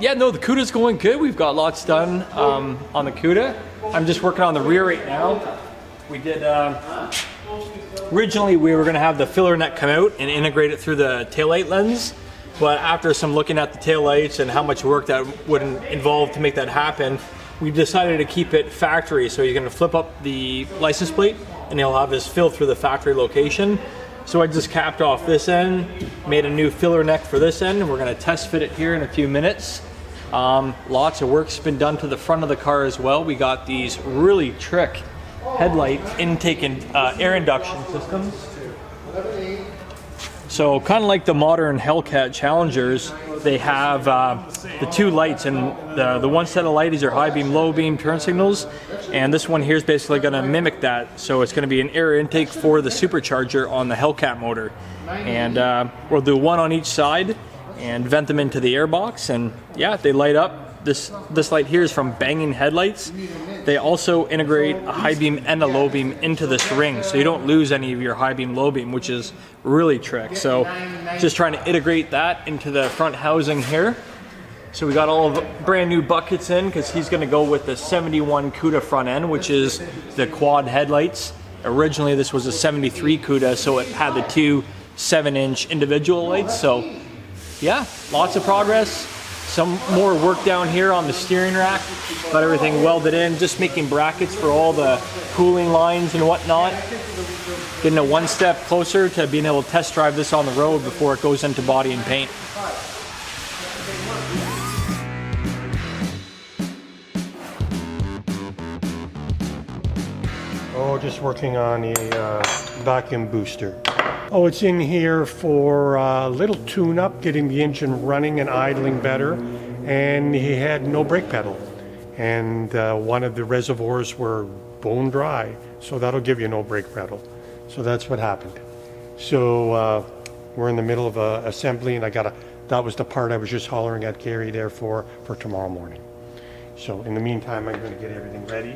Yeah, no, the Cuda's going good. We've got lots done on the Cuda. I'm just working on the rear right now. We did, originally we were gonna have the filler neck come out and integrate it through the taillight lens. But after some looking at the taillights and how much work that would involve to make that happen, we decided to keep it factory. So you're gonna flip up the license plate and it'll have this fill through the factory location. So I just capped off this end, made a new filler neck for this end, and we're gonna test fit it here in a few minutes. Lots of work's been done to the front of the car as well. We got these really trick headlight intake and air induction systems. So kind of like the modern Hell Cat Challengers, they have the two lights, and the one set of lights are high beam, low beam turn signals, and this one here is basically going to mimic that. So it's going to be an air intake for the supercharger on the Hell Cat motor, and we'll do one on each side and vent them into the air box, and yeah, they light up. This light here is from Banging Headlights. They also integrate a high beam and a low beam into this ring, so you don't lose any of your high beam, low beam, which is really trick. So just trying to integrate that into the front housing here. So we got all of the brand new buckets in, because he's going to go with the 71 Cuda front end, which is the quad headlights. Originally this was a 73 Cuda, so it had the two 7-inch individual lights. So yeah, lots of progress. Some more work down here on the steering rack. Got everything welded in, just making brackets for all the cooling lines and whatnot. Getting it one step closer to being able to test drive this on the road before it goes into body and paint. Oh, just working on a vacuum booster. Oh, it's in here for a little tune-up, getting the engine running and idling better. And he had no brake pedal. And one of the reservoirs were bone dry. So that'll give you no brake pedal. So that's what happened. So we're in the middle of assembly, and that was the part I was just hollering at Gary there for tomorrow morning. So in the meantime, I'm going to get everything ready.